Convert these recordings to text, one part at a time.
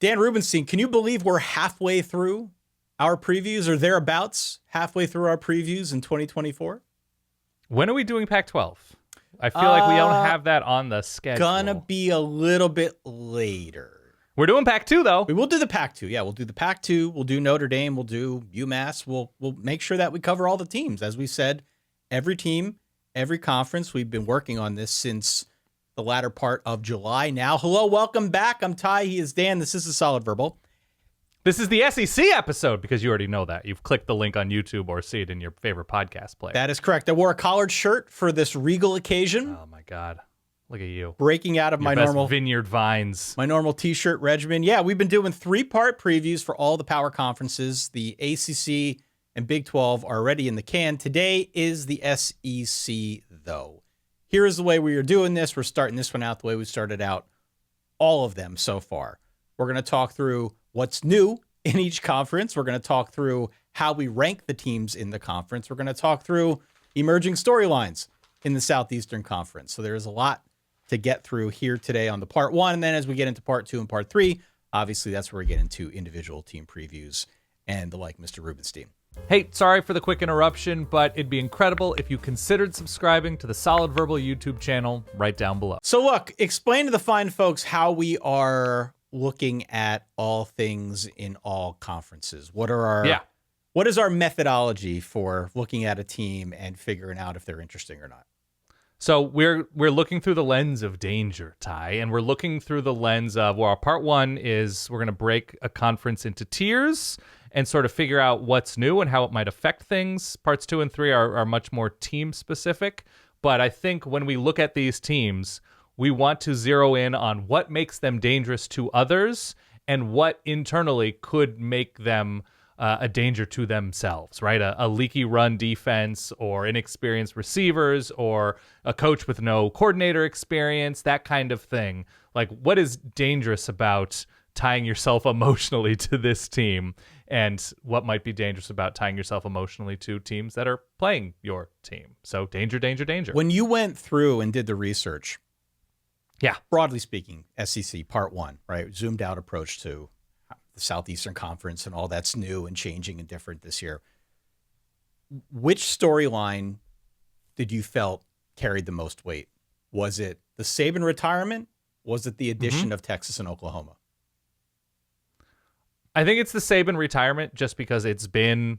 Dan Rubenstein, can you believe we're halfway through our previews or thereabouts halfway through our previews in 2024? When are we doing Pac-12? I feel like we don't have that on the schedule. Gonna be a little bit later. We're doing Pac-2, though. We will do the Pac-2. Yeah, we'll do the Pac-2. We'll do Notre Dame. We'll do UMass. We'll make sure that we cover all the teams. As we said, every team, every conference. We've been working on this since the latter part of July now. Hello, welcome back. I'm Ty. He is Dan. This is the Solid Verbal. This is the SEC episode because you already know that. You've clicked the link on YouTube or see it in your favorite podcast player. That is correct. I wore a collared shirt for this regal occasion. Oh, my God. Look at you. Breaking out of your my best normal Vineyard Vines. My normal t-shirt regimen. Yeah, we've been doing 3-part previews for all the power conferences. The ACC and Big 12 are already in the can. Today is the SEC, though. Here is the way we are doing this. We're starting this one out the way we started out all of them so far. We're going to talk through what's new in each conference. We're going to talk through how we rank the teams in the conference. We're going to talk through emerging storylines in the Southeastern Conference. So there is a lot to get through here today on the part 1. And then as we get into part 2 and part 3, obviously that's where we get into individual team previews and the like, Mr. Rubenstein. Hey, sorry for the quick interruption, but it'd be incredible if you considered subscribing to the Solid Verbal YouTube channel right down below. So look, explain to the fine folks how we are looking at all things in all conferences. What is our methodology for looking at a team and figuring out if they're interesting or not? So we're looking through the lens of danger, Ty, and we're looking through the lens of, well, part 1 is we're going to break a conference into tiers and sort of figure out what's new and how it might affect things. Parts 2 and 3 are much more team specific. But I think when we look at these teams, we want to zero in on what makes them dangerous to others and what internally could make them a danger to themselves, right? A leaky run defense or inexperienced receivers or a coach with no coordinator experience, that kind of thing. Like, what is dangerous about tying yourself emotionally to this team, and what might be dangerous about tying yourself emotionally to teams that are playing your team? So danger, danger, danger. When you went through and did the research, yeah, broadly speaking, SEC part 1, right? Zoomed out approach to the Southeastern Conference and all that's new and changing and different this year. Which storyline did you felt carried the most weight? Was it the Saban retirement? Was it the addition of Texas and Oklahoma? I think it's the Saban retirement just because it's been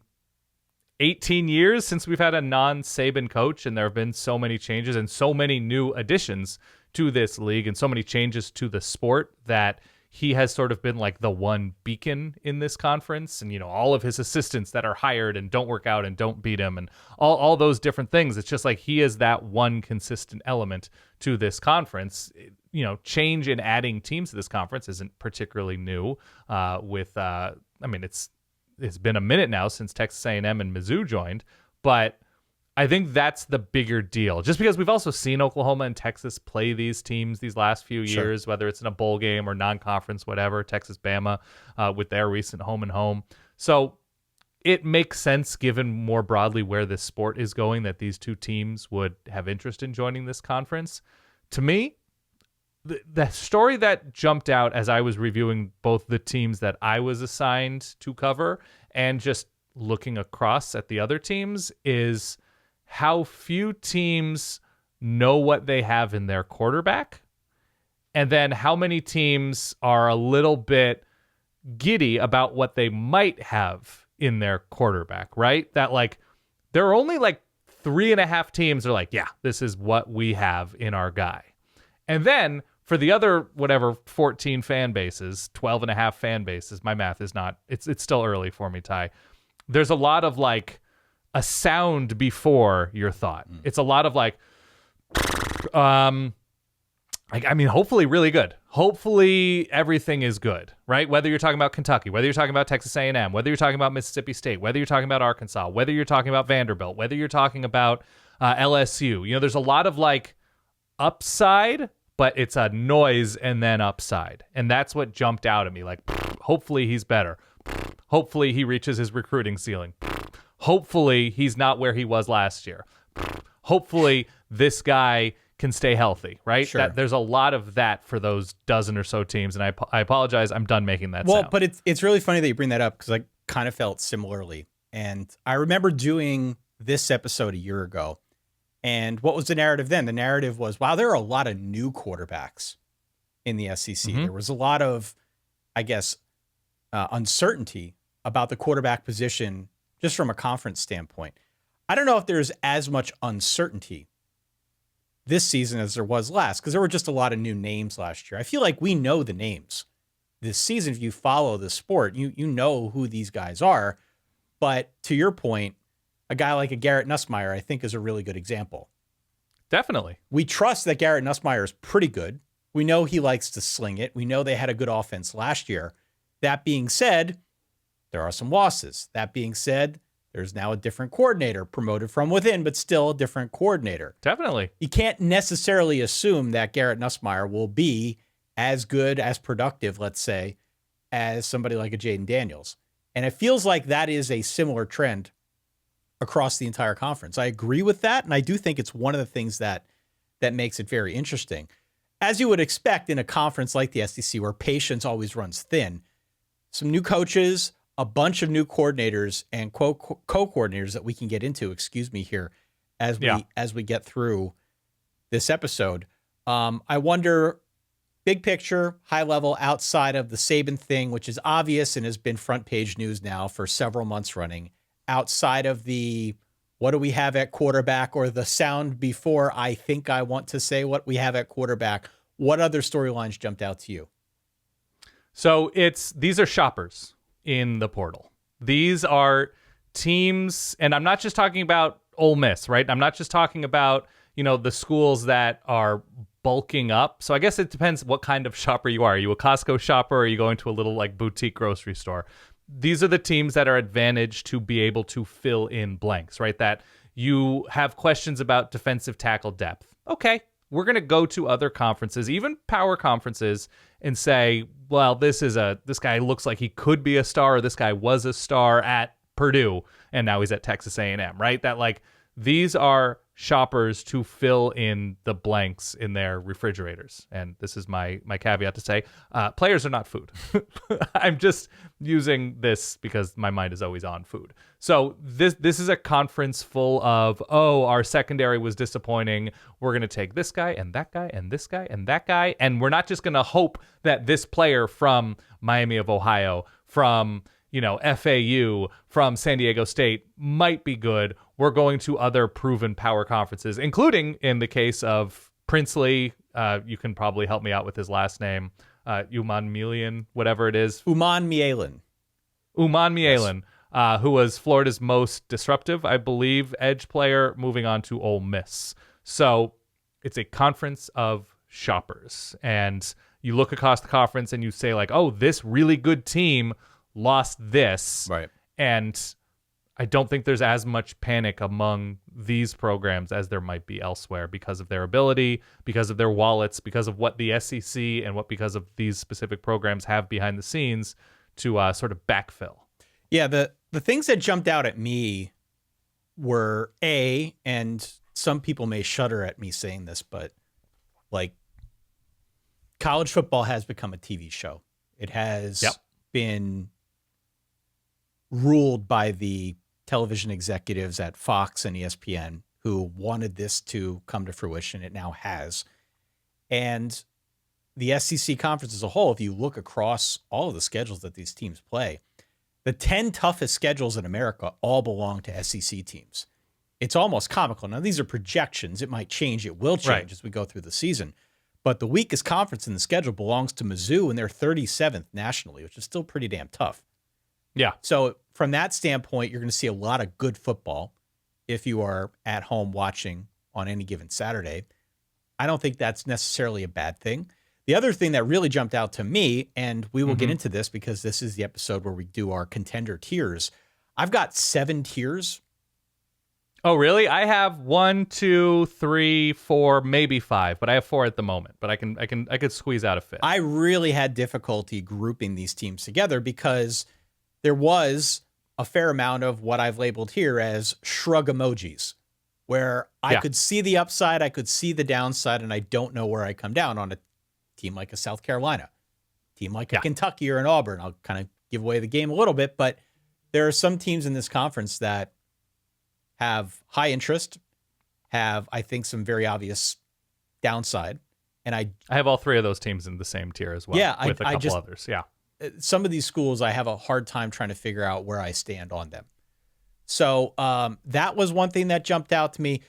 18 years since we've had a non-Saban coach, and there have been so many changes and so many new additions to this league and so many changes to the sport that he has sort of been like the one beacon in this conference. And, you know, all of his assistants that are hired and don't work out and don't beat him and all those different things. It's just like he is that one consistent element to this conference. You know, change in adding teams to this conference isn't particularly new it's been a minute now since Texas A&M and Mizzou joined, but I think that's the bigger deal. Just because we've also seen Oklahoma and Texas play these teams these last few years, whether it's in a bowl game or non-conference, whatever, Texas, Bama, with their recent home and home. So it makes sense, given more broadly where this sport is going, that these two teams would have interest in joining this conference. To me, the story that jumped out as I was reviewing both the teams that I was assigned to cover and just looking across at the other teams is how few teams know what they have in their quarterback, and then how many teams are a little bit giddy about what they might have in their quarterback, right? That, like, there are only like 3.5 teams that are like, yeah, this is what we have in our guy. And then for the other, 14 fan bases, 12.5 fan bases, my math is not, it's still early for me, Ty. There's a lot of like a sound before your thought. It's a lot of like, hopefully really good. Hopefully everything is good, right? Whether you're talking about Kentucky, whether you're talking about Texas A&M, whether you're talking about Mississippi State, whether you're talking about Arkansas, whether you're talking about Vanderbilt, whether you're talking about LSU, you know, there's a lot of like upside, but it's a noise and then upside. And that's what jumped out at me. Like, hopefully he's better. Hopefully he reaches his recruiting ceiling. Hopefully he's not where he was last year. Hopefully this guy can stay healthy, right? Sure. There's a lot of that for those dozen or so teams, and I apologize, I'm done making that well, sound. but it's really funny that you bring that up because I kind of felt similarly. And I remember doing this episode a year ago. And what was the narrative then? The narrative was, wow, there are a lot of new quarterbacks in the SEC. There was a lot of, I guess, uncertainty about the quarterback position just from a conference standpoint. I don't know if there's as much uncertainty this season as there was last, because there were just a lot of new names last year. I feel like we know the names this season. If you follow the sport, you know who these guys are. But to your point, a guy like a Garrett Nussmeier, I think, is a really good example. Definitely. We trust that Garrett Nussmeier is pretty good. We know he likes to sling it. We know they had a good offense last year. That being said, there are some losses. That being said, there's now a different coordinator promoted from within, but still a different coordinator. Definitely. You can't necessarily assume that Garrett Nussmeier will be as good, as productive, let's say, as somebody like a Jaden Daniels. And it feels like that is a similar trend across the entire conference. I agree with that, and I do think it's one of the things that makes it very interesting. As you would expect in a conference like the SEC, where patience always runs thin, some new coaches, a bunch of new coordinators and co-coordinators that we can get into, here, as we get through this episode. I wonder, big picture, high level, outside of the Saban thing, which is obvious and has been front page news now for several months running, outside of the what do we have at quarterback, or the sound before I think I want to say what we have at quarterback, what other storylines jumped out to you? So these are shoppers in the portal. These are teams, and I'm not just talking about Ole Miss, right? I'm not just talking about, the schools that are bulking up. So I guess it depends what kind of shopper you are. Are you a Costco shopper, or are you going to a little like boutique grocery store? These are the teams that are advantaged to be able to fill in blanks, right? That you have questions about defensive tackle depth. Okay, we're going to go to other conferences, even power conferences, and say, well, this guy looks like he could be a star, or this guy was a star at Purdue, and now he's at Texas A&M, right? That like these are shoppers to fill in the blanks in their refrigerators. And this is my caveat to say, players are not food. I'm just using this because my mind is always on food. So this is a conference full of, our secondary was disappointing. We're going to take this guy and that guy and this guy and that guy. And we're not just going to hope that this player from Miami of Ohio, from FAU, from San Diego State might be good. We're going to other proven power conferences, including in the case of Princely. You can probably help me out with his last name. Uman Mielen, whatever it is. Uman Mielen. Yes. Who was Florida's most disruptive, I believe, edge player, moving on to Ole Miss. So it's a conference of shoppers. And you look across the conference and you say like, this really good team lost this. Right. And I don't think there's as much panic among these programs as there might be elsewhere because of their ability, because of their wallets, because of what the SEC and because of these specific programs have behind the scenes to sort of backfill. Yeah, the things that jumped out at me were and some people may shudder at me saying this, but like college football has become a TV show. It has been ruled by the television executives at Fox and ESPN who wanted this to come to fruition. It now has. And the SEC conference as a whole, if you look across all of the schedules that these teams play, the 10 toughest schedules in America all belong to SEC teams. It's almost comical. Now, these are projections. It might change. It will change as we go through the season. But the weakest conference in the schedule belongs to Mizzou, and they're 37th nationally, which is still pretty damn tough. Yeah. So from that standpoint, you're going to see a lot of good football if you are at home watching on any given Saturday. I don't think that's necessarily a bad thing. The other thing that really jumped out to me, and we will get into this because this is the episode where we do our contender tiers. I've got 7 tiers. Oh, really? I have 1, 2, 3, 4, maybe 5, but I have 4 at the moment. But I could squeeze out a 5th. I really had difficulty grouping these teams together because there was a fair amount of what I've labeled here as shrug emojis, where I could see the upside, I could see the downside, and I don't know where I come down on a team like a South Carolina, team like a Kentucky or an Auburn. I'll kind of give away the game a little bit, but there are some teams in this conference that have high interest, have, I think, some very obvious downside. And I have all three of those teams in the same tier as well. Yeah, with a couple others. Yeah. Some of these schools, I have a hard time trying to figure out where I stand on them. So that was one thing that jumped out to me.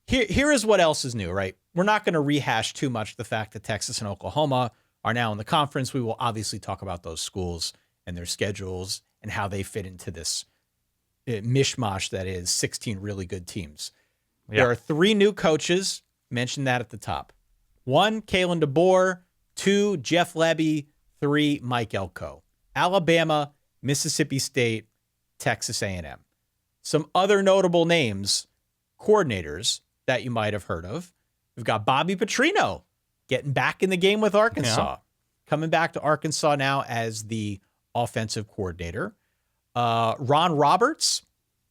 Here is what else is new, right? We're not going to rehash too much the fact that Texas and Oklahoma are now in the conference. We will obviously talk about those schools and their schedules and how they fit into this mishmash that is 16 really good teams. Yeah. There are 3 new coaches. Mentioned that at the top. 1, Kalen DeBoer. 2, Jeff Lebby. 3, Mike Elko. Alabama, Mississippi State, Texas A&M. Some other notable names, coordinators that you might have heard of. We've got Bobby Petrino getting back in the game with Arkansas. Coming back to Arkansas now as the offensive coordinator. Ron Roberts,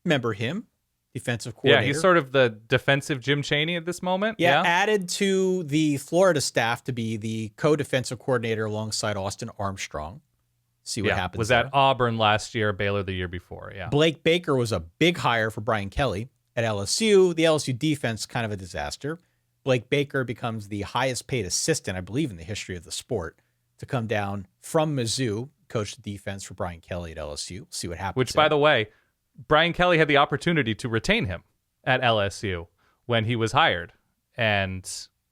remember him? Defensive coordinator. Yeah, he's sort of the defensive Jim Chaney at this moment. Yeah, added to the Florida staff to be the co-defensive coordinator alongside Austin Armstrong. See what happens. Was at Auburn last year, Baylor the year before. Yeah. Blake Baker was a big hire for Brian Kelly at LSU. The LSU defense, kind of a disaster. Blake Baker becomes the highest paid assistant, I believe, in the history of the sport to come down from Mizzou, coach the defense for Brian Kelly at LSU. See what happens. Which, by the way, Brian Kelly had the opportunity to retain him at LSU when he was hired and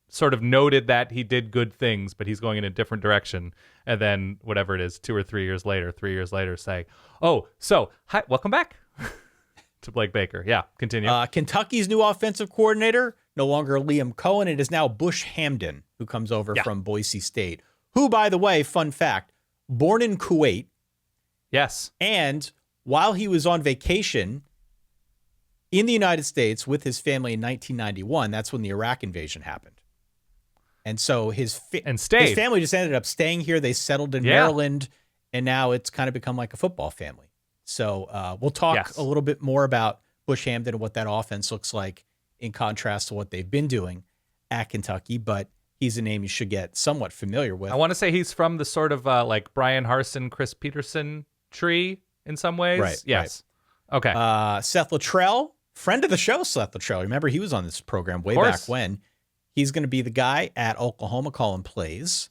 sort of noted that he did good things, but he's going in a different direction. And then whatever it is, 2 or 3 years later, say, oh, so hi, welcome back to Blake Baker. Yeah, continue. Kentucky's new offensive coordinator, no longer Liam Cohen. It is now Bush Hamdan, who comes over from Boise State, who, by the way, fun fact, born in Kuwait. Yes. And while he was on vacation in the United States with his family in 1991, that's when the Iraq invasion happened. And so his family just ended up staying here. They settled in Maryland, and now it's kind of become like a football family. So we'll talk a little bit more about Bush Hamdan and what that offense looks like in contrast to what they've been doing at Kentucky, but he's a name you should get somewhat familiar with. I want to say he's from the sort of like Brian Harsin, Chris Peterson tree in some ways. Right. Yes. Right. Okay. Seth Luttrell, friend of the show, Seth Luttrell. Remember, he was on this program way back when. He's going to be the guy at Oklahoma calling plays.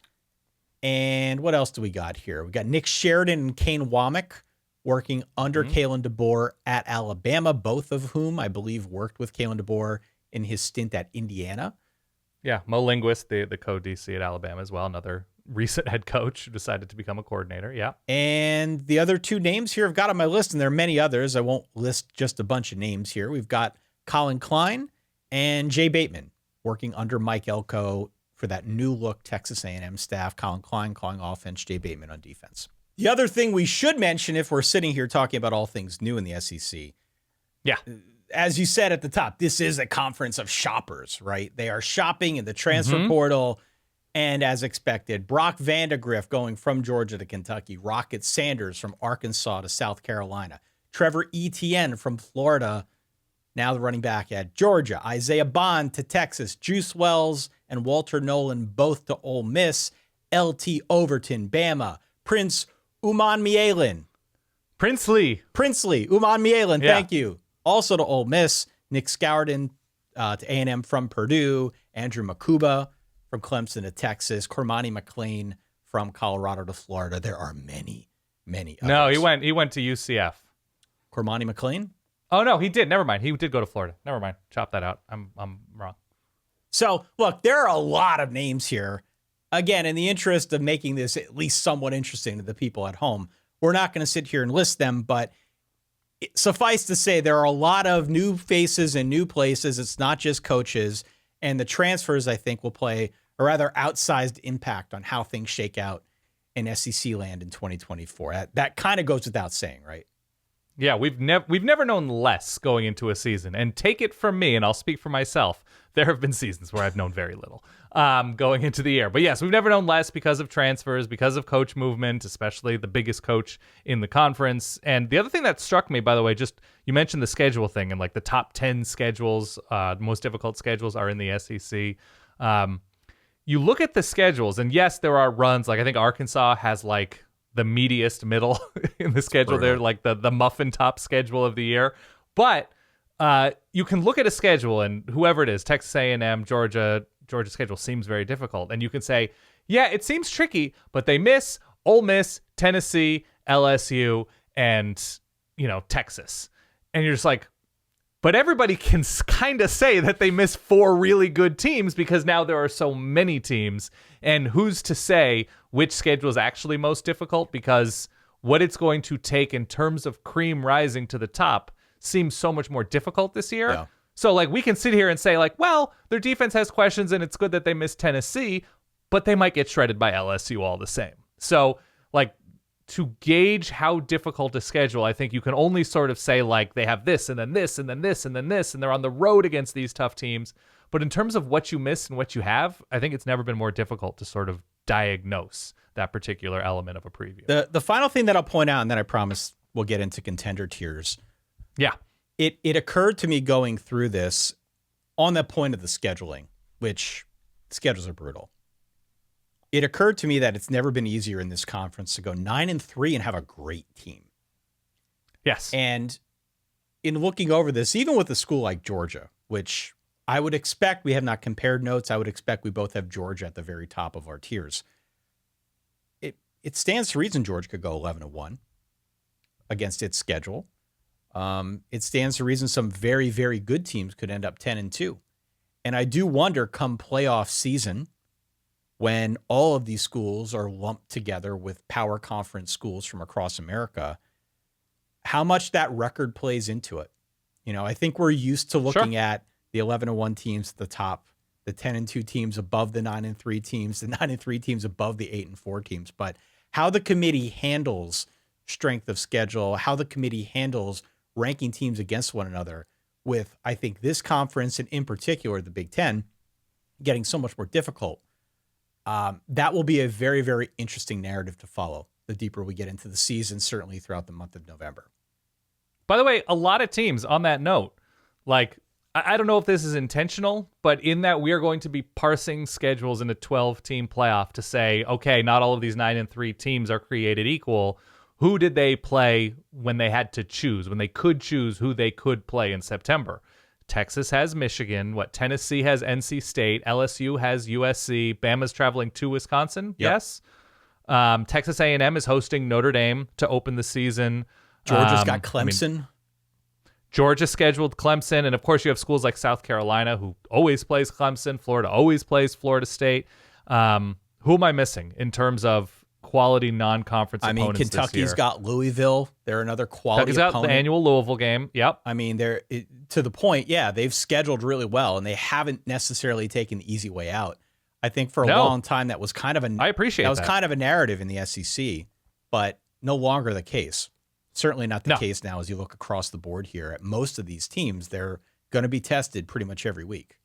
And what else do we got here? We got Nick Sheridan and Kane Womack working under Kalen DeBoer at Alabama, both of whom I believe worked with Kalen DeBoer in his stint at Indiana. Yeah, Mo Linguist, the co-DC at Alabama as well, another recent head coach who decided to become a coordinator. Yeah. And the other 2 names here I've got on my list, and there are many others. I won't list just a bunch of names here. We've got Colin Klein and Jay Bateman working under Mike Elko for that new look Texas A&M staff. Colin Klein calling offense, Jay Bateman on defense. The other thing we should mention if we're sitting here talking about all things new in the SEC. Yeah. As you said at the top, this is a conference of shoppers, right? They are shopping in the transfer portal. And as expected, Brock Vandegrift going from Georgia to Kentucky, Rocket Sanders from Arkansas to South Carolina, Trevor Etienne from Florida, now the running back at Georgia, Isaiah Bond to Texas, Juice Wells and Walter Nolan both to Ole Miss, LT Overton, Bama, Prince Uman Mielen. Princely Uman Mielen, thank you. Also to Ole Miss, Nick Scourton to A&M from Purdue, Andrew Makuba from Clemson to Texas, Cormani McLean from Colorado to Florida. There are many, many others. No, he went to UCF. Cormani McLean? Oh, no, he did. Never mind. He did go to Florida. Never mind. Chop that out. I'm wrong. So, look, there are a lot of names here. Again, in the interest of making this at least somewhat interesting to the people at home, we're not going to sit here and list them, but suffice to say, there are a lot of new faces and new places. It's not just coaches, and the transfers, I think, will play a rather outsized impact on how things shake out in SEC land in 2024. That kind of goes without saying, right? Yeah, we've never known less going into a season. And take it from me, and I'll speak for myself, there have been seasons where I've known very little going into the year. But yes, we've never known less because of transfers, because of coach movement, especially the biggest coach in the conference. And the other thing that struck me, by the way, just you mentioned the schedule thing, and like the top 10 schedules, most difficult schedules are in the SEC. You look at the schedules, and yes, there are runs. Like I think Arkansas has like the meatiest middle in the schedule. They're like the muffin top schedule of the year. But you can look at a schedule, and whoever it is, Texas A&M, Georgia's schedule seems very difficult. And you can say, yeah, it seems tricky, but they miss Ole Miss, Tennessee, LSU, and, Texas. And you're just like, but everybody can kind of say that they miss 4 really good teams because now there are so many teams. And who's to say which schedule is actually most difficult? Because what it's going to take in terms of cream rising to the top seems so much more difficult this year. Yeah. So like we can sit here and say like, well, their defense has questions and it's good that they missed Tennessee, but they might get shredded by LSU all the same. So like to gauge how difficult a schedule, I think you can only sort of say like they have this and then this and then this and then this, and they're on the road against these tough teams. But in terms of what you miss and what you have, I think it's never been more difficult to sort of diagnose that particular element of a preview. The final thing that I'll point out, and then I promise we'll get into contender tiers. Yeah. It occurred to me going through this on that point of the scheduling, which schedules are brutal. It occurred to me that it's never been easier in this conference to go 9-3 and have a great team. Yes. And in looking over this, even with a school like Georgia, which I would expect, we have not compared notes, I would expect we both have Georgia at the very top of our tiers. It stands to reason Georgia could go 11-1 against its schedule. It stands to reason some very, very good teams could end up 10-2. And I do wonder come playoff season, when all of these schools are lumped together with power conference schools from across America, how much that record plays into it. I think we're used to looking at the 11-1 teams at the top, the 10-2 teams above the 9-3 teams, the 9-3 teams above the 8-4 teams. But how the committee handles strength of schedule, how the committee handles ranking teams against one another with, I think, this conference and in particular the Big Ten getting so much more difficult. That will be a very, very interesting narrative to follow the deeper we get into the season, certainly throughout the month of November. By the way, a lot of teams on that note, like, I don't know if this is intentional, but in that we are going to be parsing schedules in a 12-team playoff to say, okay, not all of these 9-3 teams are created equal. Who did they play when they had to choose, when they could choose who they could play in September? Texas has Michigan. Tennessee has NC State. LSU has USC. Bama's traveling to Wisconsin. Yep. Yes. Texas A&M is hosting Notre Dame to open the season. Georgia's got Clemson. Georgia scheduled Clemson. And, of course, you have schools like South Carolina who always plays Clemson. Florida always plays Florida State. Who am I missing in terms of quality non-conference opponents this year? Kentucky's got Louisville. They're another quality opponent. Got the annual Louisville game. Yep. They're to the point, they've scheduled really well, and they haven't necessarily taken the easy way out. I think for a long time that was kind of I appreciate that. Was kind of a narrative in the SEC, but no longer the case. Certainly not the case now as you look across the board here at most of these teams. They're going to be tested pretty much every week.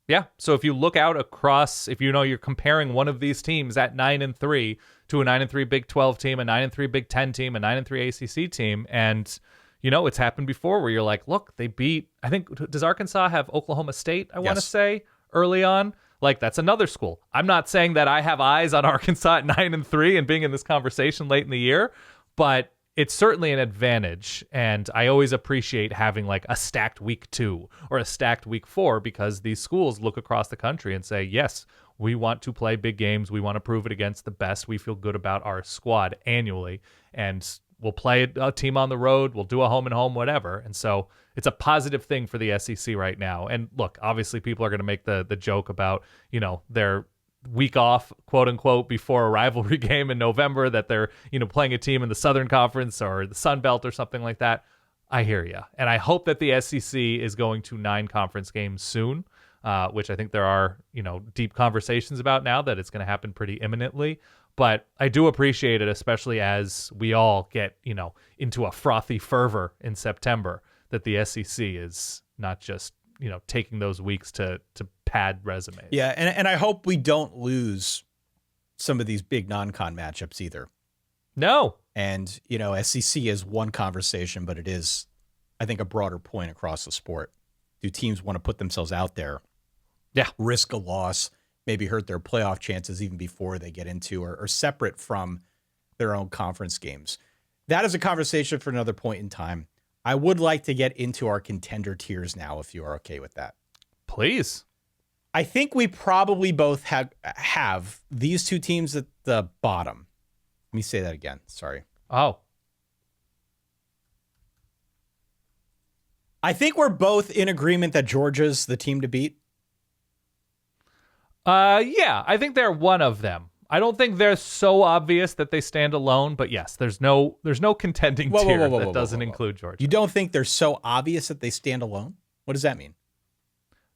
Yeah. So if you look out across, if you're comparing one of these teams at 9-3 to a 9-3 Big 12 team, a 9-3 Big 10 team, a 9-3 ACC team, and it's happened before where you're like, look, they beat. I think, does Arkansas have Oklahoma State? I want to say early on. Like, that's another school. I'm not saying that I have eyes on Arkansas at 9-3 and being in this conversation late in the year, but it's certainly an advantage, and I always appreciate having like a stacked week 2 or a stacked week 4 because these schools look across the country and say, yes, we want to play big games. We want to prove it against the best. We feel good about our squad annually, and we'll play a team on the road. We'll do a home and home, whatever. And so it's a positive thing for the SEC right now. And look, obviously people are going to make the joke about, their week off, quote unquote, before a rivalry game in November that they're, playing a team in the Southern Conference or the Sun Belt or something like that. I hear you. And I hope that the SEC is going to 9 conference games soon, which I think there are, deep conversations about now that it's going to happen pretty imminently. But I do appreciate it, especially as we all get, into a frothy fervor in September, that the SEC is not just taking those weeks to pad resumes. Yeah, and I hope we don't lose some of these big non-con matchups either. No. And, SEC is one conversation, but it is, I think, a broader point across the sport. Do teams want to put themselves out there? Yeah. Risk a loss, maybe hurt their playoff chances even before they get into or separate from their own conference games. That is a conversation for another point in time. I would like to get into our contender tiers now, if you are okay with that. Please. I think we probably both have these two teams at the bottom. Let me say that again. Sorry. Oh. I think we're both in agreement that Georgia's the team to beat. Yeah, I think they're one of them. I don't think they're so obvious that they stand alone, but yes, there's no contending tier that doesn't include Georgia. You don't think they're so obvious that they stand alone? What does that mean?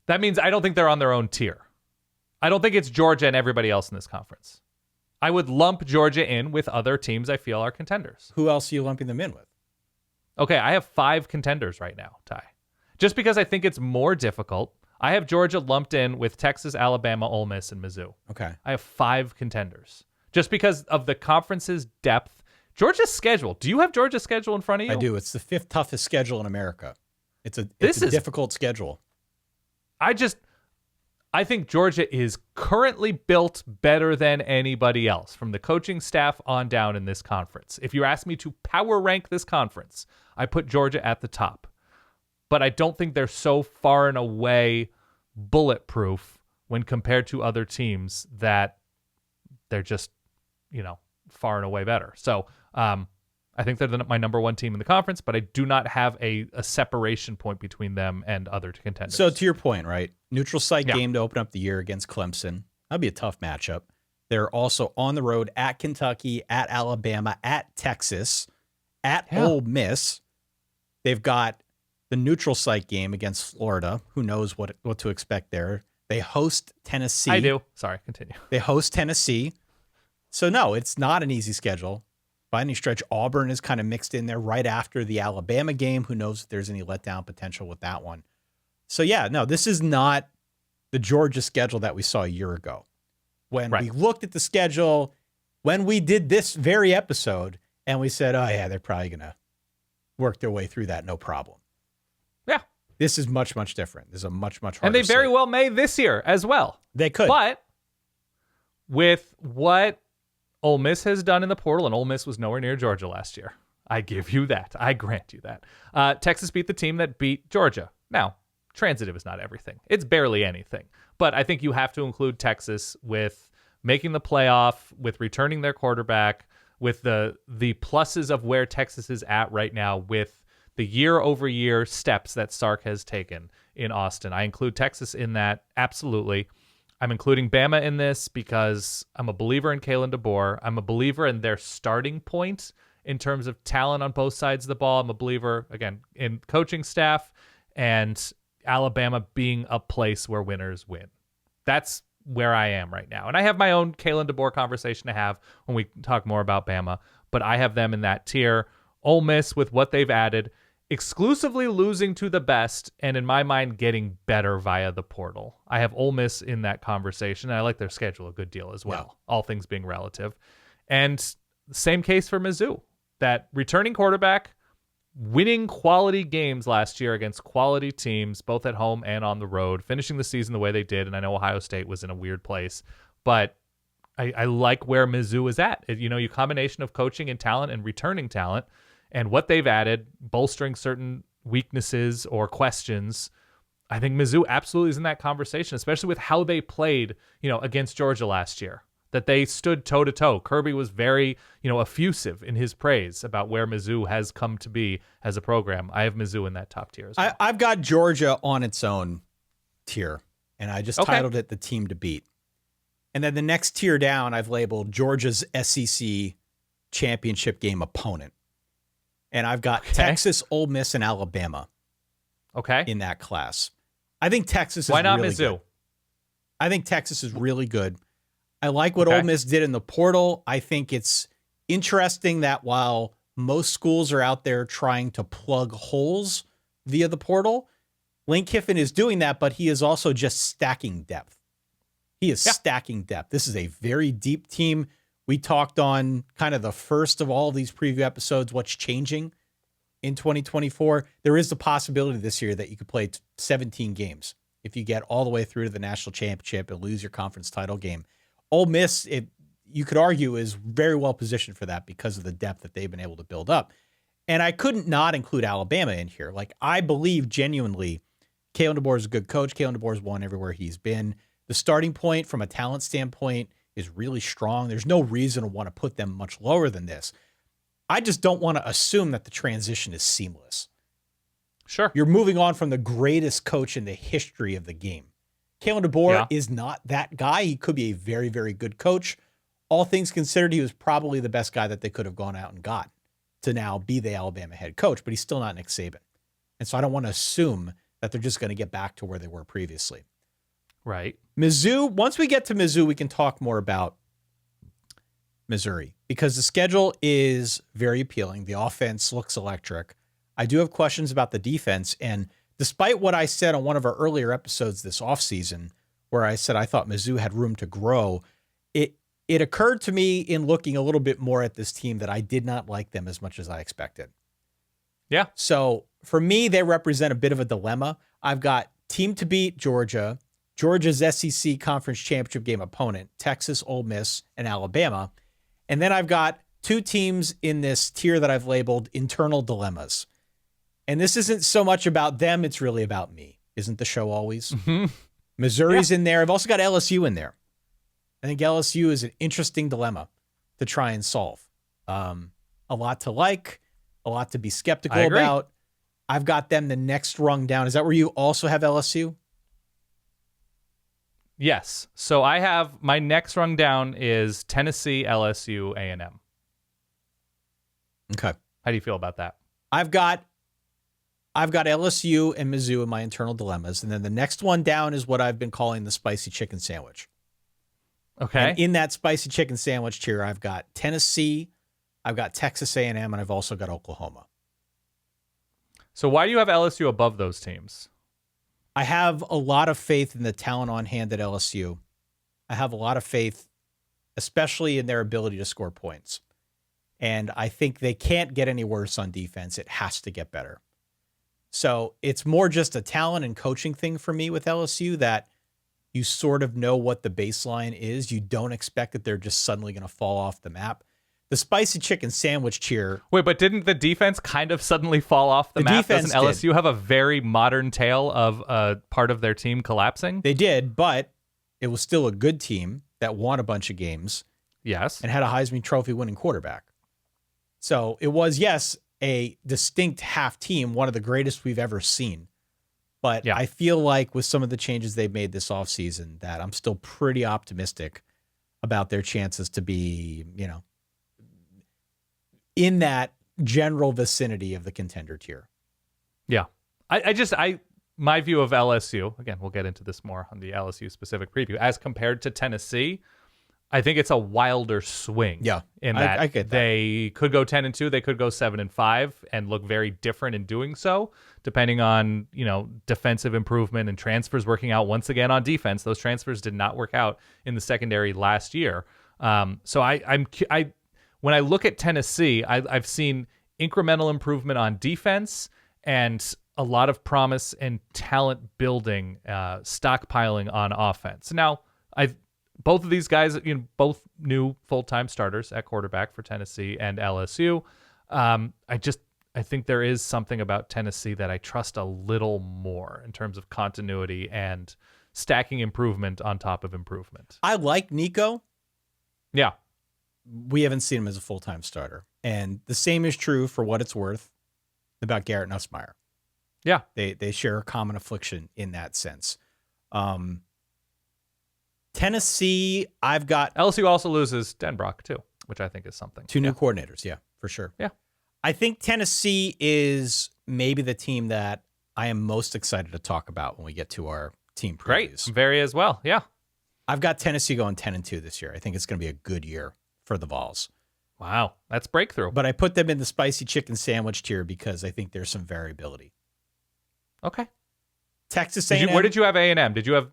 That means I don't think they're on their own tier. I don't think it's Georgia and everybody else in this conference. I would lump Georgia in with other teams I feel are contenders. Who else are you lumping them in with? Okay, I have 5 contenders right now, Ty. Just because I think it's more difficult, I have Georgia lumped in with Texas, Alabama, Ole Miss, and Mizzou. Okay. I have 5 contenders. Just because of the conference's depth. Georgia's schedule. Do you have Georgia's schedule in front of you? I do. It's the 5th toughest schedule in America. It's a difficult schedule. I think Georgia is currently built better than anybody else from the coaching staff on down in this conference. If you ask me to power rank this conference, I put Georgia at the top. But I don't think they're so far and away bulletproof when compared to other teams that they're just, far and away better. So I think they're my number 1 team in the conference, but I do not have a separation point between them and other contenders. So to your point, right? Neutral site game to open up the year against Clemson. That'd be a tough matchup. They're also on the road at Kentucky, at Alabama, at Texas, at Ole Miss. They've got the neutral site game against Florida. Who knows what to expect there? They host Tennessee. I do. Sorry, continue. They host Tennessee. So no, it's not an easy schedule. By any stretch, Auburn is kind of mixed in there right after the Alabama game. Who knows if there's any letdown potential with that one. So yeah, no, this is not the Georgia schedule that we saw a year ago. When we looked at the schedule, when we did this very episode, and we said, oh yeah, they're probably going to work their way through that, no problem. Yeah. This is much, much different. This is a much, much harder And they very slate. well may this year as well. They could. But with what Ole Miss has done in the portal, and Ole Miss was nowhere near Georgia last year. I give you that. I grant you that. Texas beat the team that beat Georgia. Now, transitive is not everything. It's barely anything. But I think you have to include Texas with making the playoff, with returning their quarterback, with the pluses of where Texas is at right now, with the year-over-year steps that Sark has taken in Austin. I include Texas in that, absolutely. I'm including Bama in this because I'm a believer in Kalen DeBoer. I'm a believer in their starting point in terms of talent on both sides of the ball. I'm a believer, again, in coaching staff and Alabama being a place where winners win. That's where I am right now. And I have my own Kalen DeBoer conversation to have when we talk more about Bama, but I have them in that tier. Ole Miss, with what they've added, exclusively losing to the best, and in my mind, getting better via the portal. I have Ole Miss in that conversation, and I like their schedule a good deal as well, all things being relative. And same case for Mizzou. That returning quarterback, winning quality games last year against quality teams, both at home and on the road, finishing the season the way they did, and I know Ohio State was in a weird place, but I like where Mizzou is at. You combination of coaching and talent and returning talent, and what they've added, bolstering certain weaknesses or questions. I think Mizzou absolutely is in that conversation, especially with how they played, against Georgia last year, that they stood toe to toe. Kirby was very, effusive in his praise about where Mizzou has come to be as a program. I have Mizzou in that top tier as well. I've got Georgia on its own tier, and I just titled it the team to beat. And then the next tier down, I've labeled Georgia's SEC championship game opponent. And I've got Texas, Ole Miss, and Alabama in that class. I think Texas is Why not really Mizzou? good. I think Texas is really good. I like what Ole Miss did in the portal. I think it's interesting that while most schools are out there trying to plug holes via the portal, Lane Kiffin is doing that, but he is also just stacking depth. He is stacking depth. This is a very deep team. We talked on kind of the first of all of these preview episodes, what's changing in 2024. There is the possibility this year that you could play 17 games if you get all the way through to the national championship and lose your conference title game. Ole Miss, you could argue, is very well positioned for that because of the depth that they've been able to build up. And I couldn't not include Alabama in here. Like, I believe genuinely Kalen DeBoer is a good coach. Kalen DeBoer's won everywhere he's been. The starting point from a talent standpoint is really strong. There's no reason to want to put them much lower than this. I just don't want to assume that the transition is seamless. Sure. You're moving on from the greatest coach in the history of the game. Kalen DeBoer is not that guy. He could be a very, very good coach. All things considered, he was probably the best guy that they could have gone out and got to now be the Alabama head coach, but he's still not Nick Saban. And so I don't want to assume that they're just going to get back to where they were previously. Right. Mizzou, once we get to Mizzou, we can talk more about Missouri because the schedule is very appealing. The offense looks electric. I do have questions about the defense. And despite what I said on one of our earlier episodes this offseason, where I said I thought Mizzou had room to grow, it occurred to me in looking a little bit more at this team that I did not like them as much as I expected. Yeah. So for me, they represent a bit of a dilemma. I've got team to beat Georgia's SEC Conference Championship game opponent, Texas, Ole Miss, and Alabama. And then I've got two teams in this tier that I've labeled internal dilemmas. And this isn't so much about them, it's really about me. Isn't the show always? Mm-hmm. Missouri's in there. I've also got LSU in there. I think LSU is an interesting dilemma to try and solve. A lot to like, a lot to be skeptical about. I've got them the next rung down. Is that where you also have LSU? Yes. So I have my next rung down is Tennessee, LSU, A&M. Okay. How do you feel about that? I've got LSU and Mizzou in my internal dilemmas. And then the next one down is what I've been calling the spicy chicken sandwich. Okay. And in that spicy chicken sandwich tier, I've got Tennessee, I've got Texas A&M, and I've also got Oklahoma. So why do you have LSU above those teams? I have a lot of faith in the talent on hand at LSU. I have a lot of faith, especially in their ability to score points. And I think they can't get any worse on defense. It has to get better. So it's more just a talent and coaching thing for me with LSU that you sort of know what the baseline is. You don't expect that they're just suddenly going to fall off the map. The spicy chicken sandwich cheer. Wait, but didn't the defense kind of suddenly fall off the map? Doesn't LSU have a very modern tale of a part of their team collapsing? They did, but it was still a good team that won a bunch of games. Yes. And had a Heisman Trophy winning quarterback. So it was, yes, a distinct half team, one of the greatest we've ever seen. But I feel like with some of the changes they've made this offseason that I'm still pretty optimistic about their chances to be, in that general vicinity of the contender tier. Yeah. My view of LSU, again, we'll get into this more on the LSU specific preview, as compared to Tennessee, I think it's a wilder swing. Yeah. In that, I get that. They could go 10-2, they could go 7-5 and look very different in doing so, depending on, defensive improvement and transfers working out once again on defense. Those transfers did not work out in the secondary last year. So when I look at Tennessee, I've seen incremental improvement on defense and a lot of promise and talent building, stockpiling on offense. Now, both of these guys, both new full-time starters at quarterback for Tennessee and LSU. I think there is something about Tennessee that I trust a little more in terms of continuity and stacking improvement on top of improvement. I like Nico. Yeah. We haven't seen him as a full-time starter. And the same is true, for what it's worth, about Garrett Nussmeier. Yeah. They share a common affliction in that sense. Tennessee, I've got... LSU also loses Denbrock, too, which I think is something. Two new coordinators, yeah, for sure. Yeah. I think Tennessee is maybe the team that I am most excited to talk about when we get to our team previews. Great. Very as well, yeah. I've got Tennessee going 10-2 this year. I think it's going to be a good year for the Vols. Wow, that's breakthrough. But I put them in the spicy chicken sandwich tier because I think there's some variability. Okay. Texas A&M. Where did you have A&M? Did you have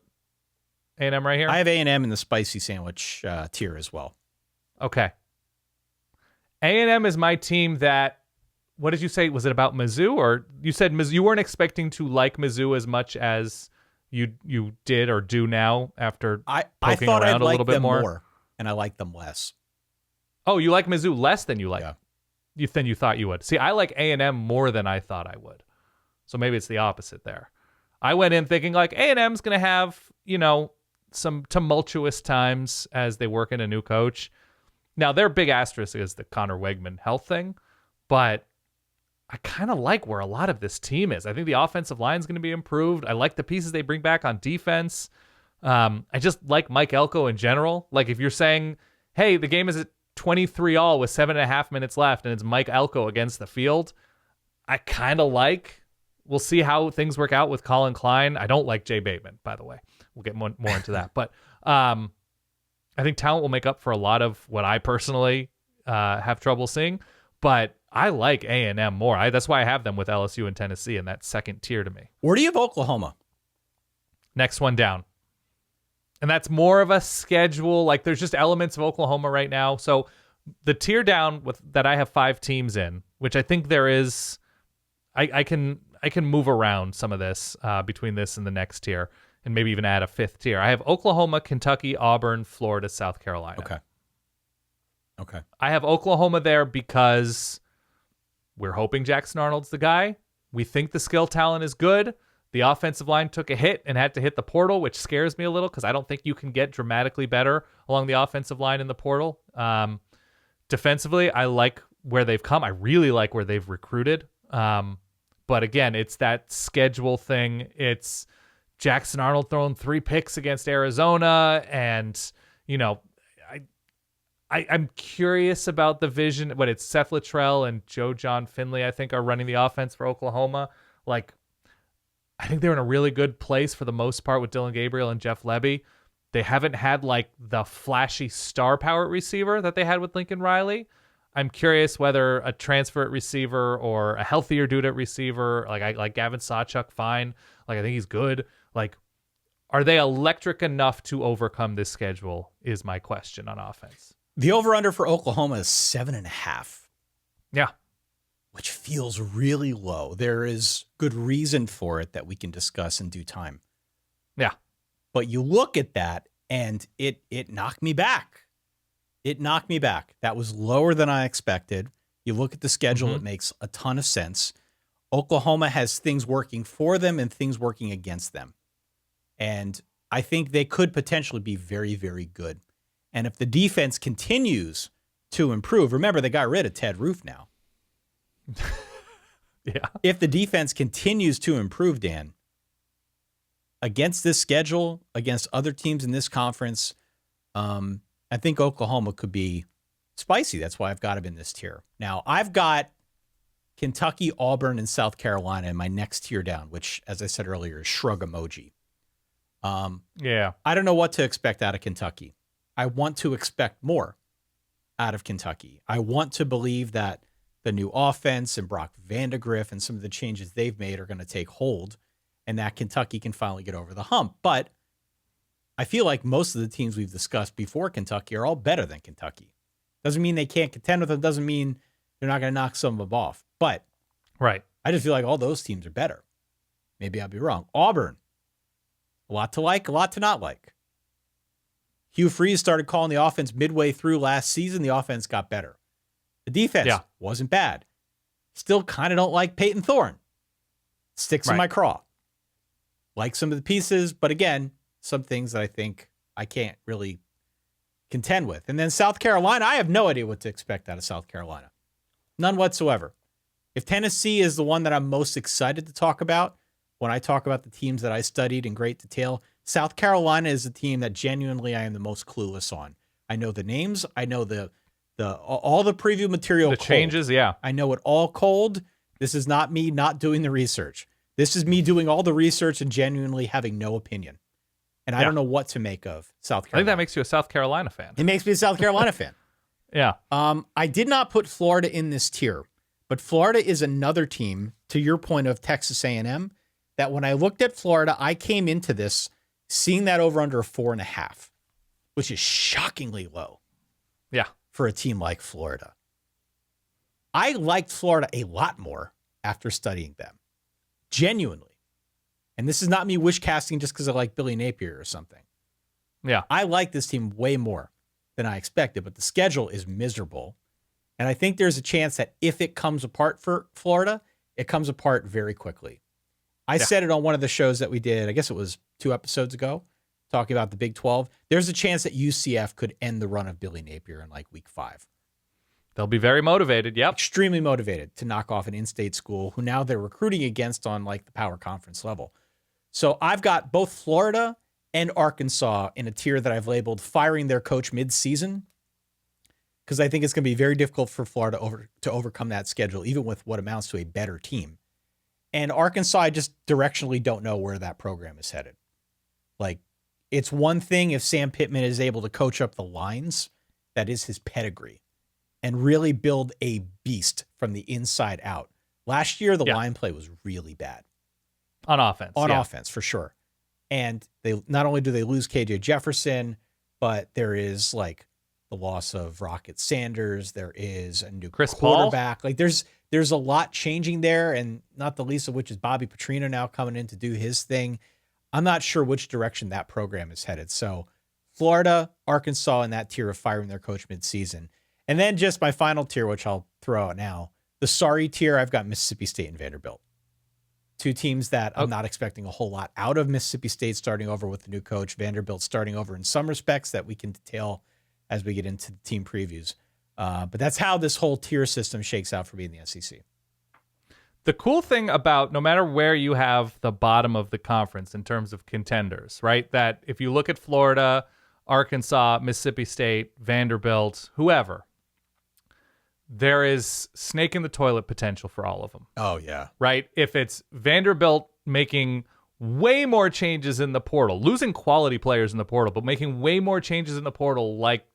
A&M right here? I have A&M in the spicy sandwich tier as well. Okay. A&M is my team that, what did you say? Was it about Mizzou? Or you said Mizzou, you weren't expecting to like Mizzou as much as you did or do now after I poking thought around I'd a like little bit them more? And I like them less. Oh, you like Mizzou less than you like? Yeah. Than you thought you would. See, I like A&M more than I thought I would. So maybe it's the opposite there. I went in thinking like A&M's going to have, some tumultuous times as they work in a new coach. Now, their big asterisk is the Connor Wegman health thing, but I kind of like where a lot of this team is. I think the offensive line is going to be improved. I like the pieces they bring back on defense. I just like Mike Elko in general. Like if you're saying, hey, the game is at 23-all with 7.5 minutes left and it's Mike Elko against the field, I kind of like. We'll see how things work out with Colin Klein. I don't like Jay Bateman, by the way. We'll get more into that. But I think talent will make up for a lot of what I personally have trouble seeing. But I like A&M more. That's why I have them with LSU and Tennessee in that second tier to me. Where do you have Oklahoma? Next one down. And that's more of a schedule. Like there's just elements of Oklahoma right now. So the tier down that I have 5 teams in, which I think there is, I can move around some of this between this and the next tier and maybe even add a 5th tier. I have Oklahoma, Kentucky, Auburn, Florida, South Carolina. Okay. I have Oklahoma there because we're hoping Jackson Arnold's the guy. We think the skill talent is good. The offensive line took a hit and had to hit the portal, which scares me a little because I don't think you can get dramatically better along the offensive line in the portal. Defensively, I like where they've come. I really like where they've recruited. But again, it's that schedule thing. It's Jackson Arnold throwing 3 picks against Arizona. And, I'm curious about the vision. But it's Seth Littrell and Joe John Finley, I think, are running the offense for Oklahoma. Like, I think they're in a really good place for the most part with Dylan Gabriel and Jeff Lebby. They haven't had like the flashy star power receiver that they had with Lincoln Riley. I'm curious whether a transfer at receiver or a healthier dude at receiver, like I like Gavin Sawchuk, fine. Like I think he's good. Like, are they electric enough to overcome this schedule is my question on offense. The over-under for Oklahoma is 7.5. Yeah. Which feels really low. There is good reason for it that we can discuss in due time. Yeah. But you look at that and it knocked me back. It knocked me back. That was lower than I expected. You look at the schedule, It makes a ton of sense. Oklahoma has things working for them and things working against them. And I think they could potentially be very, very good. And if the defense continues to improve, remember they got rid of Ted Roof now. Yeah. If the defense continues to improve, Dan, against this schedule, against other teams in this conference, I think Oklahoma could be spicy. That's why I've got them in this tier. Now, I've got Kentucky, Auburn, and South Carolina in my next tier down, which, as I said earlier, is shrug emoji. Yeah. I don't know what to expect out of Kentucky. I want to expect more out of Kentucky. I want to believe that the new offense and Brock Vandegrift and some of the changes they've made are going to take hold and that Kentucky can finally get over the hump. But I feel like most of the teams we've discussed before Kentucky are all better than Kentucky. Doesn't mean they can't contend with them. Doesn't mean they're not going to knock some of them off. But right. I just feel like all those teams are better. Maybe I'll be wrong. Auburn, a lot to like, a lot to not like. Hugh Freeze started calling the offense midway through last season. The offense got better. The defense wasn't bad. Still kind of don't like Peyton Thorne. Sticks in my craw. Like some of the pieces, but again, some things that I think I can't really contend with. And then South Carolina, I have no idea what to expect out of South Carolina. None whatsoever. If Tennessee is the one that I'm most excited to talk about, when I talk about the teams that I studied in great detail, South Carolina is the team that genuinely I am the most clueless on. I know the names. I know all the preview material. The changes, yeah. I know it all cold. This is not me not doing the research. This is me doing all the research and genuinely having no opinion. And I don't know what to make of South Carolina. I think that makes you a South Carolina fan. It makes me a South Carolina fan. Yeah. I did not put Florida in this tier, but Florida is another team, to your point of Texas A&M, that when I looked at Florida, I came into this seeing that over under a 4.5, which is shockingly low. Yeah. For a team like Florida. I liked Florida a lot more after studying them. Genuinely. And this is not me wish casting just because I like Billy Napier or something. Yeah. I like this team way more than I expected, but the schedule is miserable. And I think there's a chance that if it comes apart for Florida, it comes apart very quickly. I said it on one of the shows that we did, I guess it was 2 episodes ago, talking about the Big 12. There's a chance that UCF could end the run of Billy Napier in like week 5. They'll be very motivated. Yep. Extremely motivated to knock off an in-state school who now they're recruiting against on like the power conference level. So I've got both Florida and Arkansas in a tier that I've labeled firing their coach mid-season, because I think it's going to be very difficult for Florida to overcome that schedule, even with what amounts to a better team. And Arkansas, I just directionally don't know where that program is headed. Like, it's one thing if Sam Pittman is able to coach up the lines, that is his pedigree, and really build a beast from the inside out. Last year, the line play was really bad. On offense. On offense, for sure. And they not only do they lose KJ Jefferson, but there is like the loss of Rocket Sanders. There is a new Chris quarterback. Paul. Like there's a lot changing there, and not the least of which is Bobby Petrino now coming in to do his thing. I'm not sure which direction that program is headed. So Florida, Arkansas in that tier of firing their coach midseason. And then just my final tier, which I'll throw out now, the sorry tier, I've got Mississippi State and Vanderbilt. 2 teams that I'm not expecting a whole lot out of. Mississippi State starting over with the new coach, Vanderbilt starting over in some respects that we can detail as we get into the team previews. But that's how this whole tier system shakes out for me in the SEC. The cool thing about no matter where you have the bottom of the conference in terms of contenders, right? That if you look at Florida, Arkansas, Mississippi State, Vanderbilt, whoever, there is snake in the toilet potential for all of them. Oh, yeah. Right? If it's Vanderbilt making way more changes in the portal, losing quality players in the portal, but making way more changes in the portal, like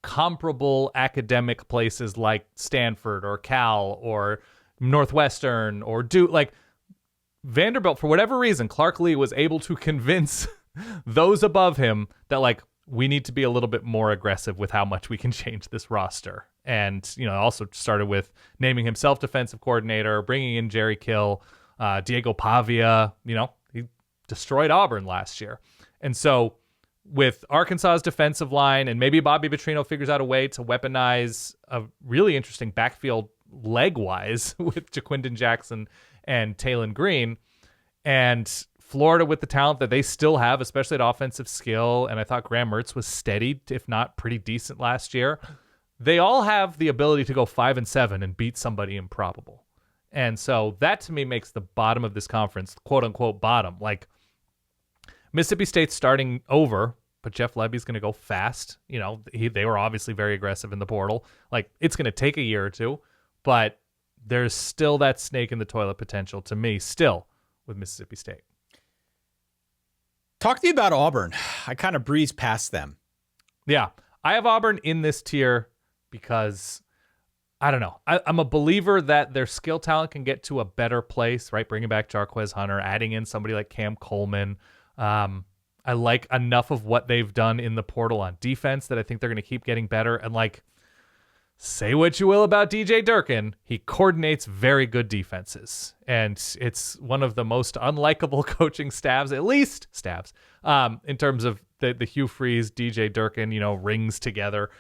comparable academic places like Stanford or Cal or Northwestern or Duke, like Vanderbilt, for whatever reason, Clark Lee was able to convince those above him that, like, we need to be a little bit more aggressive with how much we can change this roster. And, you know, also started with naming himself defensive coordinator, bringing in Jerry Kill, Diego Pavia. You know, he destroyed Auburn last year. And so with Arkansas's defensive line, and maybe Bobby Petrino figures out a way to weaponize a really interesting backfield leg-wise with Jaquindon Jackson and Taylon Green, and Florida with the talent that they still have, especially at offensive skill, and I thought Graham Mertz was steady, if not pretty decent last year. They all have the ability to go 5-7 and beat somebody improbable. And so that to me makes the bottom of this conference, quote unquote bottom. Like Mississippi State's starting over, but Jeff Lebby's going to go fast. You know, they were obviously very aggressive in the portal. Like it's going to take a year or two, but there's still that snake in the toilet potential to me still with Mississippi State. Talk to me about Auburn. I kind of breezed past them. Yeah, I have Auburn in this tier because, I don't know, I'm a believer that their skill talent can get to a better place, right? Bringing back Jarquez Hunter, adding in somebody like Cam Coleman. I like enough of what they've done in the portal on defense that I think they're going to keep getting better. And like, say what you will about DJ Durkin, he coordinates very good defenses. And it's one of the most unlikable coaching staffs, at least staffs, in terms of the Hugh Freeze, DJ Durkin, you know, rings together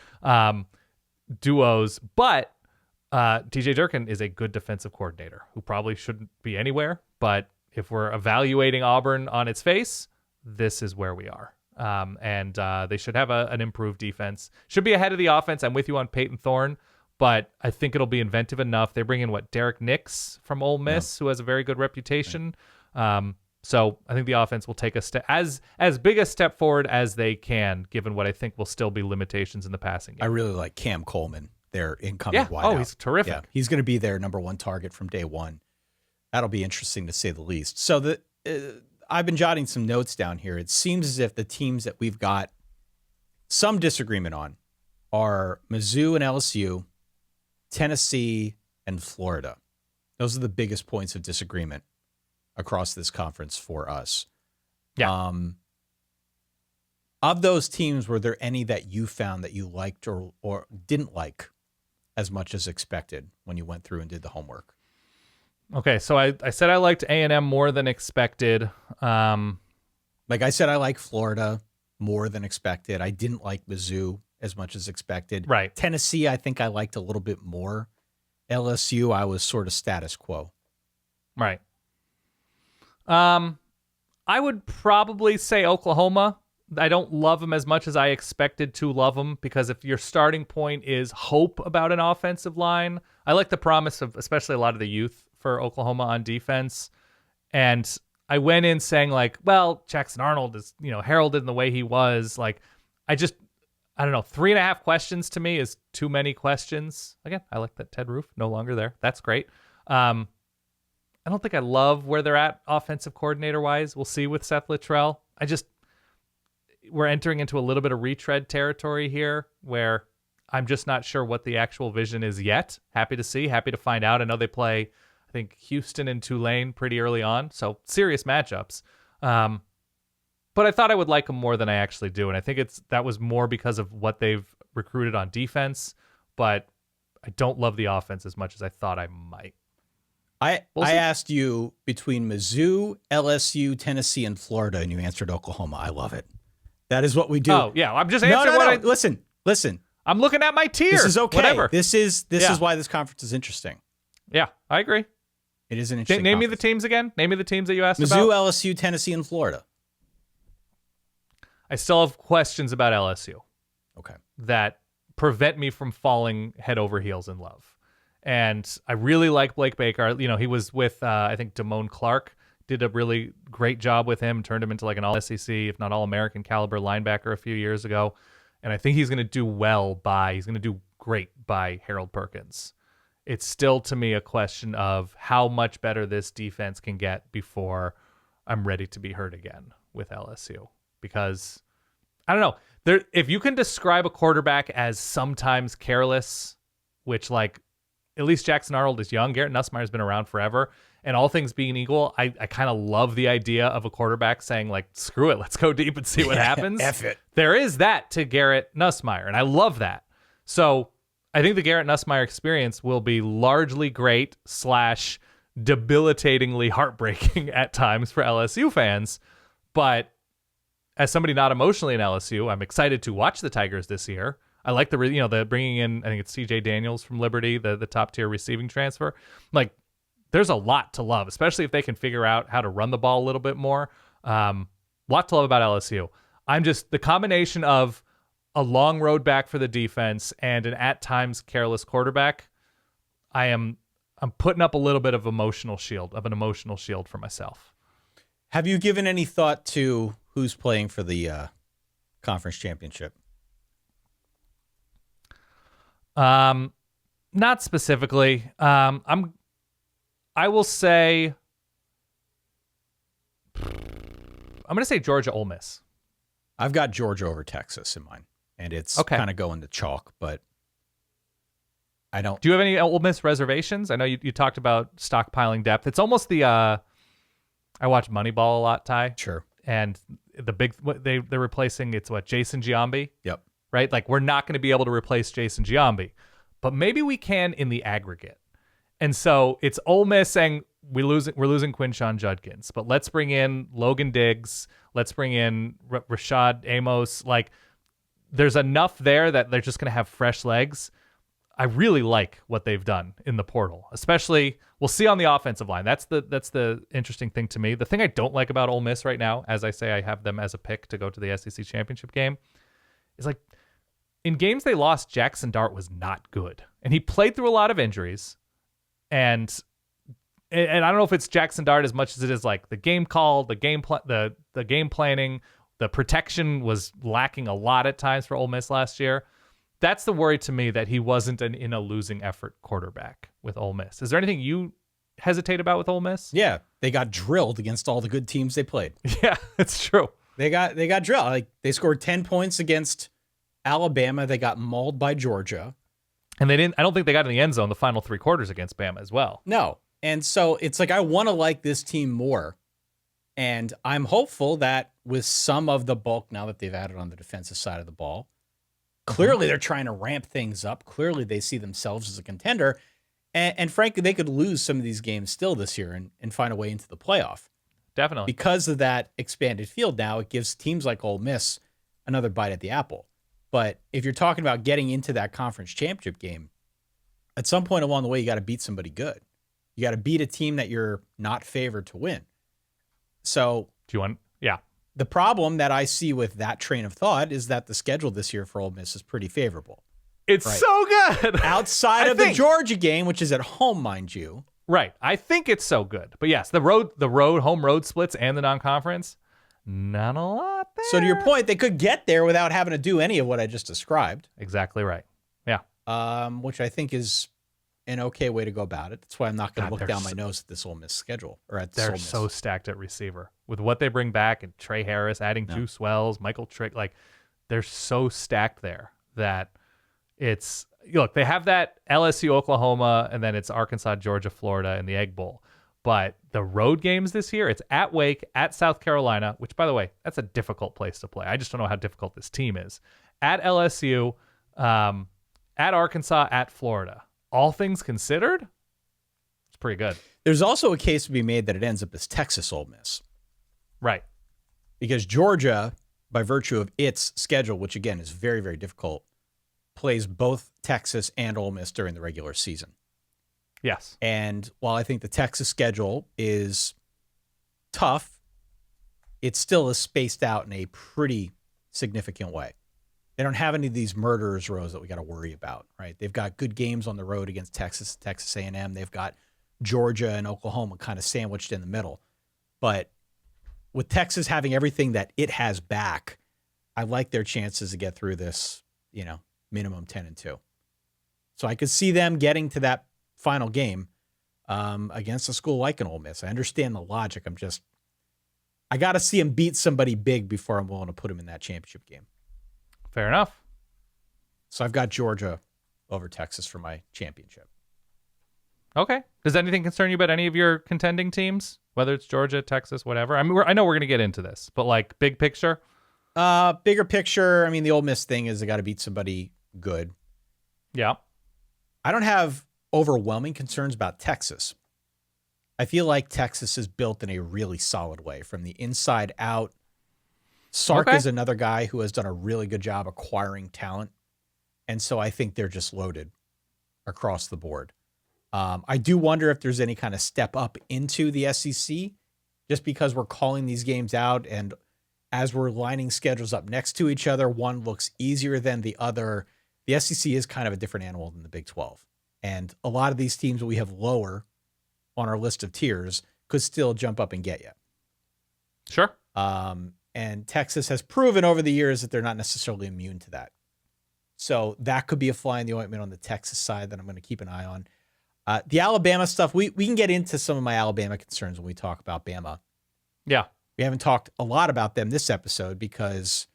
duos. But DJ Durkin is a good defensive coordinator who probably shouldn't be anywhere. But if we're evaluating Auburn on its face, this is where we are. And they should have an improved defense. Should be ahead of the offense. I'm with you on Peyton Thorne, but I think it'll be inventive enough. They bring in Derek Nix from Ole Miss, who has a very good reputation. Right. So I think the offense will take a step as big a step forward as they can, given what I think will still be limitations in the passing game. I really like Cam Coleman, their incoming wideout. Oh, he's terrific. Yeah, he's going to be their number one target from day one. That'll be interesting to say the least. So I've been jotting some notes down here. It seems as if the teams that we've got some disagreement on are Mizzou and LSU, Tennessee, and Florida. Those are the biggest points of disagreement. across this conference for us. Yeah. Of those teams, were there any that you found that you liked or didn't like as much as expected when you went through and did the homework? Okay, so I said I liked A&M more than expected. Like I said, I like Florida more than expected. I didn't like Mizzou as much as expected. Right. Tennessee, I think I liked a little bit more. LSU, I was sort of status quo. Right. I would probably say Oklahoma. I don't love them as much as I expected to love them, because if your starting point is hope about an offensive line, I like the promise of especially a lot of the youth for Oklahoma on defense. And I went in saying like, well, Jackson Arnold is, heralded in the way he was. Like, I don't know. 3.5 questions to me is too many questions. Again, I like that Ted Roof no longer there. That's great. I don't think I love where they're at offensive coordinator wise. We'll see with Seth Littrell. We're entering into a little bit of retread territory here where I'm just not sure what the actual vision is yet. Happy to see, happy to find out. I know they play, I think, Houston and Tulane pretty early on, so serious matchups. But I thought I would like them more than I actually do, and I think that was more because of what they've recruited on defense, but I don't love the offense as much as I thought I might. I asked you between Mizzou, LSU, Tennessee, and Florida, and you answered Oklahoma. I love it. That is what we do. Oh, yeah. I'm just answering Listen. I'm looking at my tier. This is okay. Whatever. This is why this conference is interesting. Yeah, I agree. It is an interesting Name me the teams again. Name me the teams that you asked Mizzou, about. LSU, Tennessee, and Florida. I still have questions about LSU. Okay. That prevent me from falling head over heels in love. And I really like Blake Baker. He was with, I think, Damone Clark. Did a really great job with him, turned him into like an all-SEC, if not all-American caliber linebacker a few years ago. And I think he's going to do he's going to do great by Harold Perkins. It's still, to me, a question of how much better this defense can get before I'm ready to be hurt again with LSU. Because, I don't know, if you can describe a quarterback as sometimes careless, which, like, at least Jackson Arnold is young. Garrett Nussmeier's been around forever. And all things being equal, I kind of love the idea of a quarterback saying, like, screw it, let's go deep and see what happens. F it. There is that to Garrett Nussmeier, and I love that. So I think the Garrett Nussmeier experience will be largely great / debilitatingly heartbreaking at times for LSU fans. But as somebody not emotionally in LSU, I'm excited to watch the Tigers this year. I like the bringing in, I think it's CJ Daniels from Liberty, the top tier receiving transfer. Like, there's a lot to love, especially if they can figure out how to run the ball a little bit more. Lot to love about LSU. I'm just the combination of a long road back for the defense and an at times careless quarterback. I'm putting up a little bit of an emotional shield for myself. Have you given any thought to who's playing for the conference championship? Not specifically. I will say, I'm going to say Georgia Ole Miss. I've got Georgia over Texas in mine, and it's kind of going to chalk, but I don't. Do you have any Ole Miss reservations? I know you talked about stockpiling depth. It's almost I watch Moneyball a lot, Ty. Sure. And they're replacing, Jason Giambi? Yep. Right? Like, we're not going to be able to replace Jason Giambi, but maybe we can in the aggregate. And so it's Ole Miss saying we're losing Quinshon Judkins, but let's bring in Logan Diggs. Let's bring in Rashad Amos. Like, there's enough there that they're just going to have fresh legs. I really like what they've done in the portal, especially we'll see on the offensive line. That's the interesting thing to me. The thing I don't like about Ole Miss right now, as I say, I have them as a pick to go to the SEC championship game, is like in games they lost, Jackson Dart was not good, and he played through a lot of injuries. And I don't know if it's Jackson Dart as much as it is like the game call, the game planning, the protection was lacking a lot at times for Ole Miss last year. That's the worry to me, that he wasn't in a losing effort quarterback with Ole Miss. Is there anything you hesitate about with Ole Miss? Yeah, they got drilled against all the good teams they played. Yeah, it's true. They got drilled. Like, they scored 10 points against Alabama. They got mauled by Georgia. And I don't think they got in the end zone the final 3 quarters against Bama as well. No. And so it's like I want to like this team more. And I'm hopeful that with some of the bulk now that they've added on the defensive side of the ball, clearly they're trying to ramp things up. Clearly they see themselves as a contender. And frankly, they could lose some of these games still this year and find a way into the playoff. Definitely. Because of that expanded field now, it gives teams like Ole Miss another bite at the apple. But if you're talking about getting into that conference championship game, at some point along the way, you got to beat somebody good. You got to beat a team that you're not favored to win. So do you want? Yeah. The problem that I see with that train of thought is that the schedule this year for Ole Miss is pretty favorable. It's so good. Outside of the Georgia game, which is at home, mind you. Right. I think it's so good. But yes, the home road splits and the non-conference, not a lot there. So to your point, they could get there without having to do any of what I just described. Exactly right. Yeah. Which I think is an okay way to go about it. That's why I'm not going to look down my nose at this Ole Miss schedule. They're so stacked at receiver with what they bring back, and Trey Harris adding Juice Wells, Michael Trick. Like, they're so stacked there that it's, look, they have that LSU, Oklahoma, and then it's Arkansas, Georgia, Florida in the Egg Bowl. But the road games this year, it's at Wake, at South Carolina, which, by the way, that's a difficult place to play. I just don't know how difficult this team is. At LSU, at Arkansas, at Florida. All things considered, it's pretty good. There's also a case to be made that it ends up as Texas Ole Miss. Right. Because Georgia, by virtue of its schedule, which again is very, very difficult, plays both Texas and Ole Miss during the regular season. Yes. And while I think the Texas schedule is tough, it still is spaced out in a pretty significant way. They don't have any of these murderers rows that we got to worry about, right? They've got good games on the road against Texas A&M. They've got Georgia and Oklahoma kind of sandwiched in the middle. But with Texas having everything that it has back, I like their chances to get through this, minimum 10-2. So I could see them getting to that final game against a school like an Ole Miss. I understand the logic. I got to see them beat somebody big before I'm willing to put them in that championship game. Fair enough. So I've got Georgia over Texas for my championship. Okay. Does anything concern you about any of your contending teams, whether it's Georgia, Texas, whatever? I mean, I know we're going to get into this, but like big picture? Bigger picture, I mean, the Ole Miss thing is they got to beat somebody good. Yeah. I don't have overwhelming concerns about Texas. I feel like Texas is built in a really solid way from the inside out. Sark is another guy who has done a really good job acquiring talent. And so I think they're just loaded across the board. I do wonder if there's any kind of step up into the SEC just because we're calling these games out. And as we're lining schedules up next to each other, one looks easier than the other. The SEC is kind of a different animal than the Big 12. And a lot of these teams that we have lower on our list of tiers could still jump up and get you. Sure. And Texas has proven over the years that they're not necessarily immune to that. So that could be a fly in the ointment on the Texas side that I'm going to keep an eye on. The Alabama stuff, we can get into some of my Alabama concerns when we talk about Bama. Yeah. We haven't talked a lot about them this episode because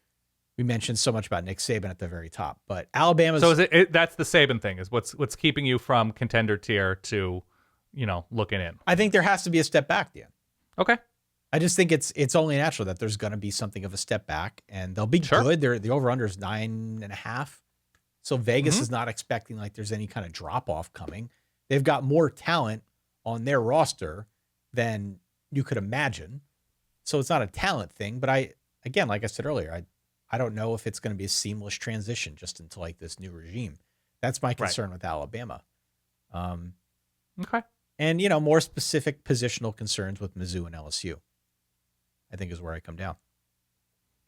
we mentioned so much about Nick Saban at the very top. But Alabama's... So is that's the Saban thing, is what's keeping you from contender tier to, looking in? I think there has to be a step back, Dan. Okay. I just think it's only natural that there's going to be something of a step back, and they'll be good. The over-under is 9.5. So Vegas is not expecting like there's any kind of drop-off coming. They've got more talent on their roster than you could imagine. So it's not a talent thing. But like I said earlier, I don't know if it's going to be a seamless transition just into like this new regime. That's my concern with Alabama. Okay. And, more specific positional concerns with Mizzou and LSU, I think is where I come down.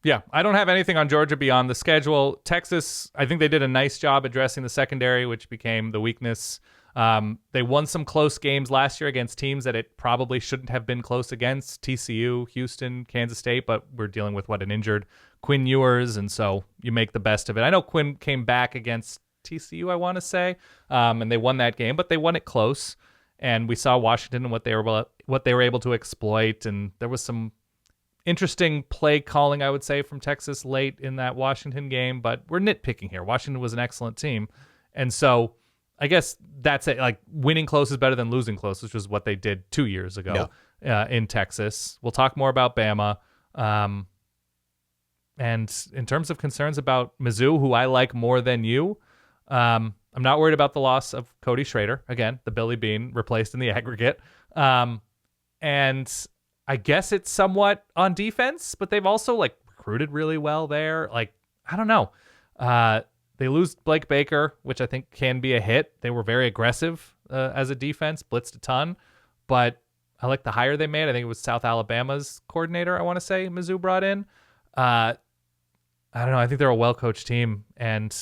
Yeah, I don't have anything on Georgia beyond the schedule. Texas, I think they did a nice job addressing the secondary, which became the weakness. They won some close games last year against teams that it probably shouldn't have been close against. TCU, Houston, Kansas State, but we're dealing with an injured Quinn Ewers, and so you make the best of it. I know Quinn came back against TCU, I want to say, and they won that game, but they won it close. And we saw Washington and what they were able to exploit, and there was some interesting play calling, I would say, from Texas late in that Washington game, but we're nitpicking here. Washington was an excellent team. And so I guess that's it. Like, winning close is better than losing close, which was what they did 2 years ago in Texas. We'll talk more about Bama. And in terms of concerns about Mizzou, who I like more than you, I'm not worried about the loss of Cody Schrader. Again, the Billy Bean replaced in the aggregate. And I guess it's somewhat on defense, but they've also like recruited really well there. Like, I don't know. They lose Blake Baker, which I think can be a hit. They were very aggressive as a defense, blitzed a ton, but I like the hire they made. I think it was South Alabama's coordinator, I want to say, Mizzou brought in. I don't know. I think they're a well-coached team. And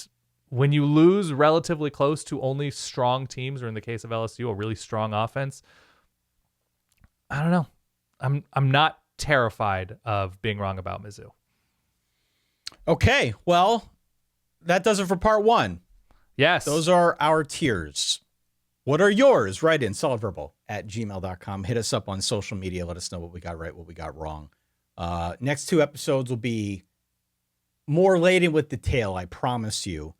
when you lose relatively close to only strong teams, or in the case of LSU, a really strong offense, I don't know. I'm not terrified of being wrong about Mizzou. Okay, well, that does it for part one. Yes. Those are our tiers. What are yours? Write in solidverbal@gmail.com. Hit us up on social media. Let us know what we got right, what we got wrong. Next 2 episodes will be more laden with detail, I promise you,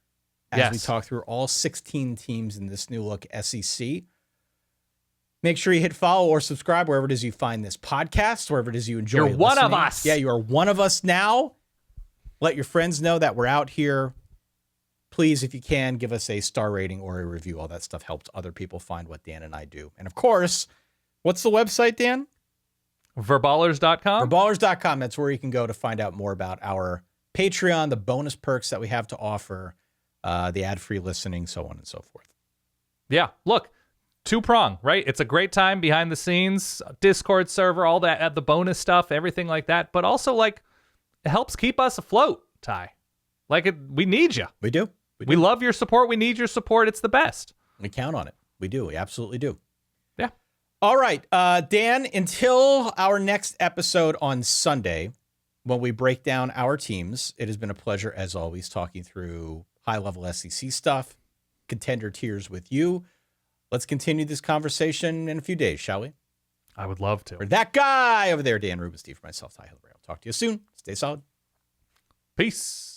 as we talk through all 16 teams in this new look SEC. Make sure you hit follow or subscribe wherever it is you find this podcast, wherever it is you enjoy. You're one of us. Yeah, you are one of us now. Let your friends know that we're out here. Please, if you can, give us a star rating or a review. All that stuff helps other people find what Dan and I do. And of course, what's the website, Dan? Verballers.com. Verballers.com. That's where you can go to find out more about our Patreon, the bonus perks that we have to offer, the ad-free listening, so on and so forth. Yeah, look, two-prong, right? It's a great time behind the scenes, Discord server, all that, the bonus stuff, everything like that. But also, like, it helps keep us afloat, Ty. Like, we need you. We do. We love your support. We need your support. It's the best. We count on it. We do. We absolutely do. Yeah. All right, Dan, until our next episode on Sunday, when we break down our teams, it has been a pleasure, as always, talking through high-level SEC stuff, contender tiers with you. Let's continue this conversation in a few days, shall we? I would love to. For that guy over there, Dan Rubenstein, for myself, Ty Hildebrand. I'll talk to you soon. Stay solid. Peace.